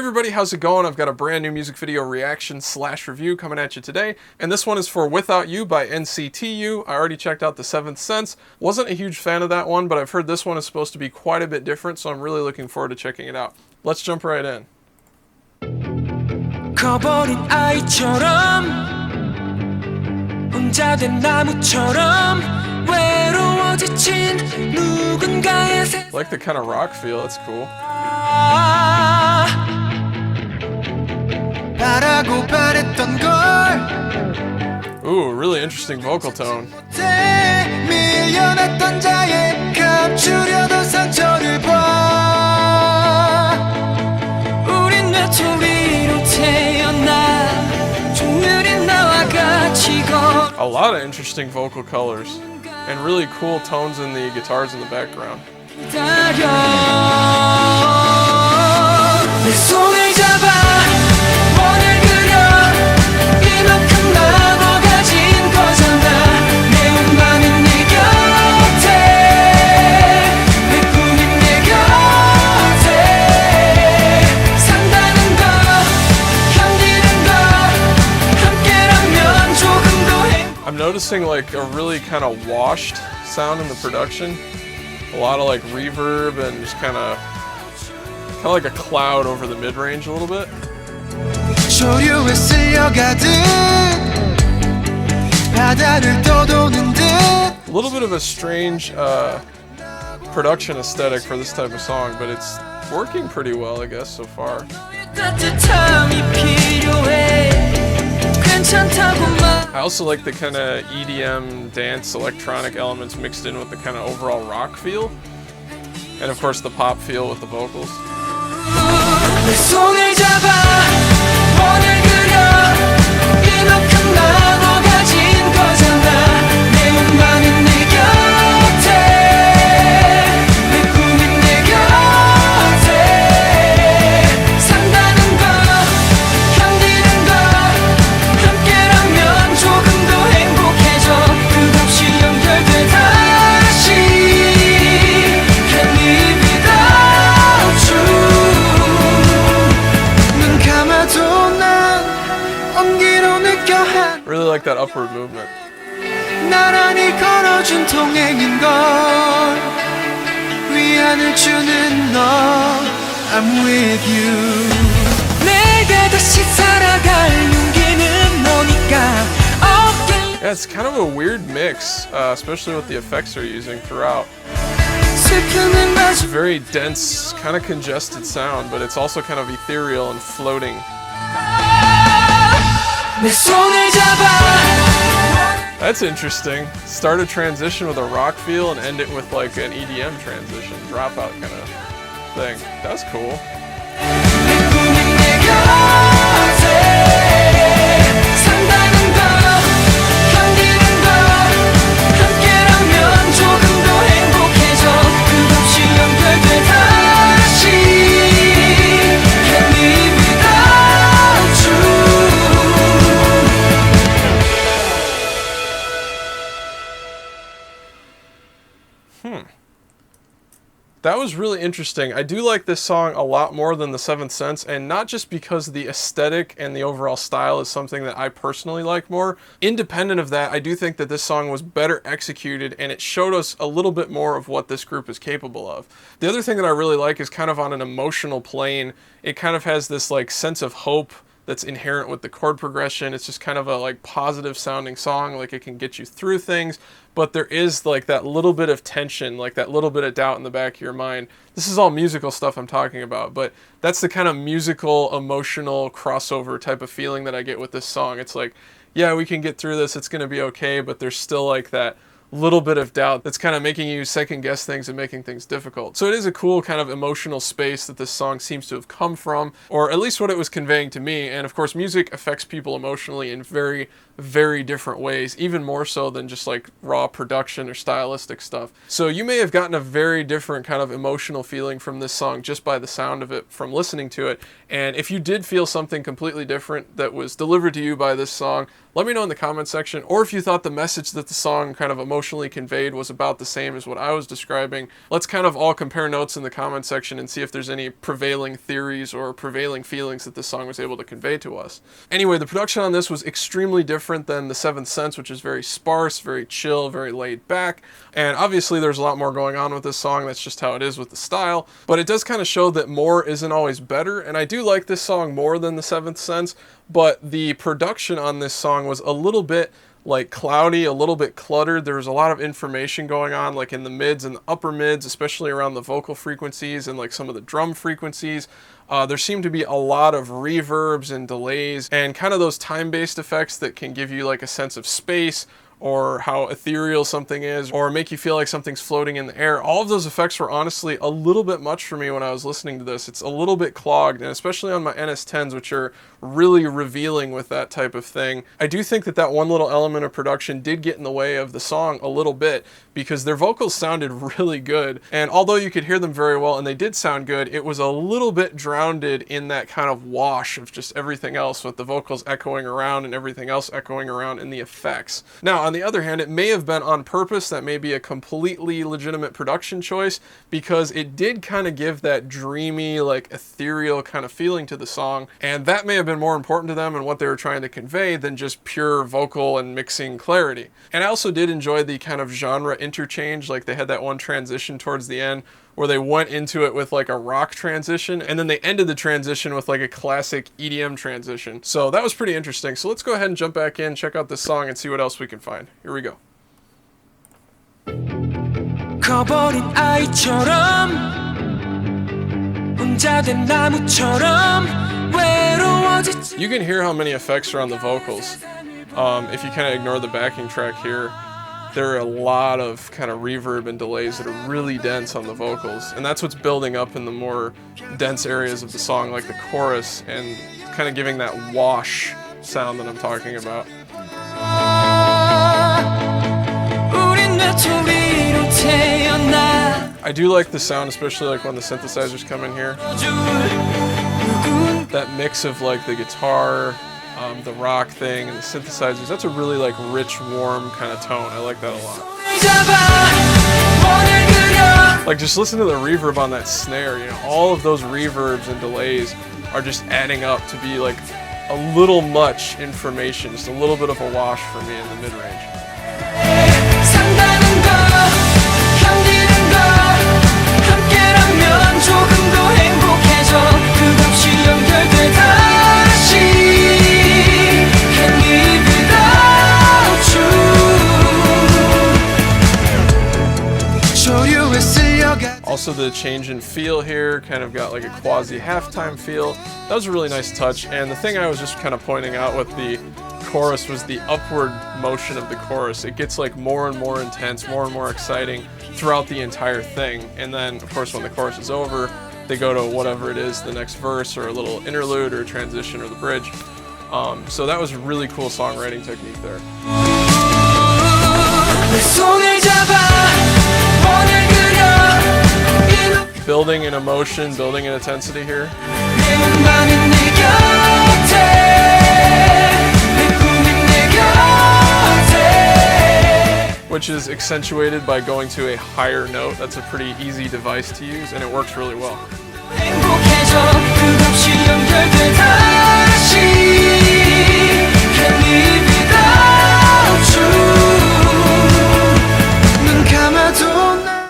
everybody, how's it going? I've got a brand new music video reaction / review coming at you today, and this one is for Without You by NCT. I already checked out the 7th Sense. Wasn't a huge fan of that one, but I've heard this one is supposed to be quite a bit different, so I'm really looking forward to checking it out. Let's jump right in. 커버린 아이처럼 혼자 된 나무처럼 외로워 지친 누군가의 I like the kind of rock feel, that's cool. 바라고 바랬던 걸 Ooh, really interesting vocal tone. 밀려났던 자의 감추려던 상처를 봐 우린 외톨이로 태어나 좀 느린 나와 같이 걸 A lot of interesting vocal colors and really cool tones in the guitars in the background. 기다려 내 손을 잡아 원을 그려 이만큼 나눠 가진 거잖아 내 운만은 네 곁에 내 꿈은 내 곁에 산다는 거 견디는 거 함께라면 조금 더 I'm noticing like a really kind of washed sound in the production. A lot of like reverb and just kind of like a cloud over the mid-range a little bit. 조류에 쓸려가듯 바다를 떠도는 듯 A little bit of a strange production aesthetic for this type of song, but it's working pretty well, I guess, so far. 따뜻함이 필요해 괜찮다고 말 I also like the kind of EDM dance electronic elements mixed in with the kind of overall rock feel. And of course the pop feel with the vocals. 내 손을 잡아 원을 그려 이만큼 나눠 가진 거잖아 내 운만은 네 곁에 내 꿈은 내 곁에 산다는 거 견디는 거 함께라면 조금 더 행복해져 끝없이 연결돼 다시 Can't live without you 눈 감아도 난 온기로 느껴 Really like that upward movement. 나란히 걸어준 동행인 걸 위안을 주는 너 I'm with you 내가 다시 살아갈 용기는 너니까 Yeah, it's kind of a weird mix, especially with the effects they're using throughout. 슬픔은 It's a very dense, kind of congested sound, but it's also kind of ethereal and floating. 내 손을 잡아 That's interesting. Start a transition with a rock feel and end it with like an EDM transition, dropout kind of thing. That's cool. 내 꿈은 내 곁에 산다는 거 견디는 거 함께라면 조금 더 행복해져 끝없이 연결돼 다시 Can't live without you That was really interesting. I do like this song a lot more than the 7th Sense, and not just because the aesthetic and the overall style is something that I personally like more. Independent of that, I do think that this song was better executed, and it showed us a little bit more of what this group is capable of. The other thing that I really like is kind of on an emotional plane. It kind of has this like sense of hope that's inherent with the chord progression. It's just kind of a like positive sounding song, like it can get you through things, but there is like that little bit of tension, like that little bit of doubt in the back of your mind. This is all musical stuff I'm talking about, but that's the kind of musical, emotional crossover type of feeling that I get with this song. It's like, yeah, we can get through this, it's gonna be okay, but there's still like that little bit of doubt that's kind of making you second guess things and making things difficult. So it is a cool kind of emotional space that this song seems to have come from, or at least what it was conveying to me. And of course, music affects people emotionally in very, very different ways, even more so than just like raw production or stylistic stuff. So you may have gotten a very different kind of emotional feeling from this song just by the sound of it from listening to it. And if you did feel something completely different that was delivered to you by this song, let me know in the comment section. Or if you thought the message that the song kind of emotionally emotionally conveyed was about the same as what I was describing. Let's kind of all compare notes in the comment section and see if there's any prevailing theories or prevailing feelings that this song was able to convey to us. Anyway, the production on this was extremely different than The Seventh Sense, which is very sparse, very chill, very laid back. And obviously there's a lot more going on with this song. That's just how it is with the style. But it does kind of show that more isn't always better. And I do like this song more than The Seventh Sense, but the production on this song was a little bit like cloudy, a little bit cluttered. There was a lot of information going on, like in the mids and the upper mids, especially around the vocal frequencies and like some of the drum frequencies. There seemed to be a lot of reverbs and delays and kind of those time-based effects that can give you like a sense of space or how ethereal something is, or make you feel like something's floating in the air. All of those effects were honestly a little bit much for me when I was listening to this. It's a little bit clogged, and especially on my NS10s, which are really revealing with that type of thing. I do think that that one little element of production did get in the way of the song a little bit, because their vocals sounded really good, and although you could hear them very well and they did sound good, it was a little bit drowned in that kind of wash of just everything else, with the vocals echoing around and everything else echoing around in the effects. Now, on the other hand, it may have been on purpose. That may be a completely legitimate production choice, because it did kind of give that dreamy, like ethereal kind of feeling to the song, and that may have been more important to them and what they were trying to convey than just pure vocal and mixing clarity. And I also did enjoy the kind of genre interchange. Like they had that one transition towards the end where they went into it with like a rock transition, and then they ended the transition with like a classic EDM transition. So that was pretty interesting. So let's go ahead and jump back in, check out this song, and see what else we can find. Here we go. 커버린 아이처럼 혼자 된 나무처럼 외로워졌지. You can hear how many effects are on the vocals. If you kind of ignore the backing track here, there are a lot of kind of reverb and delays that are really dense on the vocals, and that's what's building up in the more dense areas of the song, like the chorus, and kind of giving that wash sound that I'm talking about. I do like the sound, especially like when the synthesizers come in here. That mix of like the guitar, the rock thing, and the synthesizers, that's a really like rich, warm kind of tone. I like that a lot. Like just listen to the reverb on that snare, you know, all of those reverbs and delays are just adding up to be like a little much information, just a little bit of a wash for me in the mid-range. Also the change in feel here, kind of got like a quasi halftime feel. That was a really nice touch, and the thing I was just kind of pointing out with the chorus was the upward motion of the chorus. It gets like more and more intense, more and more exciting throughout the entire thing, and then of course when the chorus is over, they go to whatever it is, the next verse or a little interlude or a transition or the bridge. So that was a really cool songwriting technique there. Building an emotion, building an intensity here. Which is accentuated by going to a higher note. That's a pretty easy device to use, and it works really well.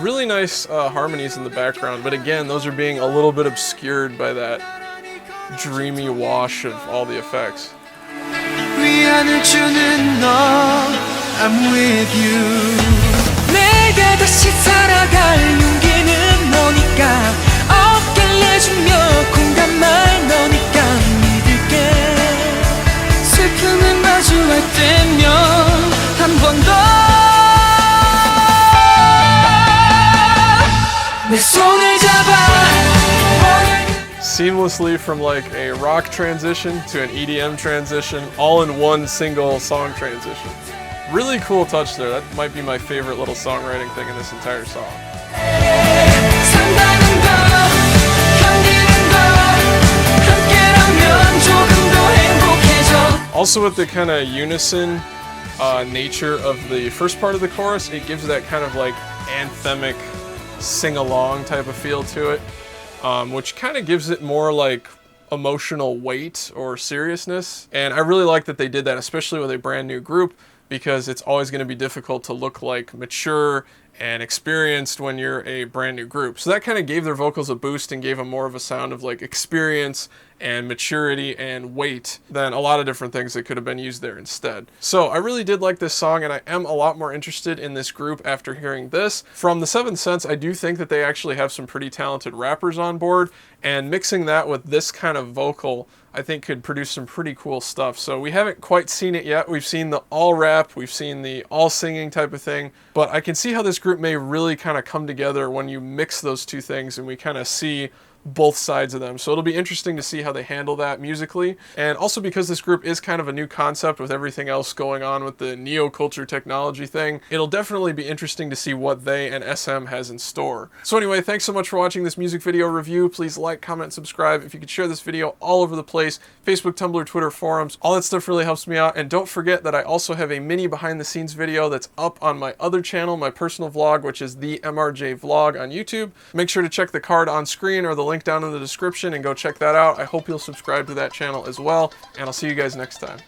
Really nice harmonies in the background, but again, those are being a little bit obscured by that dreamy wash of all the effects. I'm with you. 내가 다시 살아갈 용기는 너니까 어깨를 내주며 공감할 너니까 믿을게. 슬픔을 마주할 때면 한 번 더 내 손을 잡아. Seamlessly from like a rock transition to an EDM transition, all in one single song transition. Really cool touch there. That might be my favorite little songwriting thing in this entire song. Also with the kind of unison nature of the first part of the chorus. It gives that kind of like anthemic sing-along type of feel to it, which kind of gives it more like emotional weight or seriousness. And I really like that they did that, especially with a brand new group, because it's always going to be difficult to look like mature and experienced when you're a brand new group. So that kind of gave their vocals a boost and gave them more of a sound of like experience and maturity and weight than a lot of different things that could have been used there instead. So I really did like this song, and I am a lot more interested in this group after hearing this. From The Seventh Sense, I do think that they actually have some pretty talented rappers on board, and mixing that with this kind of vocal, I think could produce some pretty cool stuff. So we haven't quite seen it yet. We've seen the all rap, we've seen the all singing type of thing, but I can see how this group may really kind of come together when you mix those two things and we kind of see both sides of them. So it'll be interesting to see how they handle that musically. And also because this group is kind of a new concept with everything else going on with the neo-culture technology thing, it'll definitely be interesting to see what they and SM has in store. So anyway, thanks so much for watching this music video review. Please like, comment, subscribe. If you could share this video all over the place, Facebook, Tumblr, Twitter, forums, all that stuff really helps me out. And don't forget that I also have a mini behind the scenes video that's up on my other channel, my personal vlog, which is the MRJ vlog on YouTube. Make sure to check the card on screen or the link down in the description and go check that out. I hope you'll subscribe to that channel as well, and I'll see you guys next time.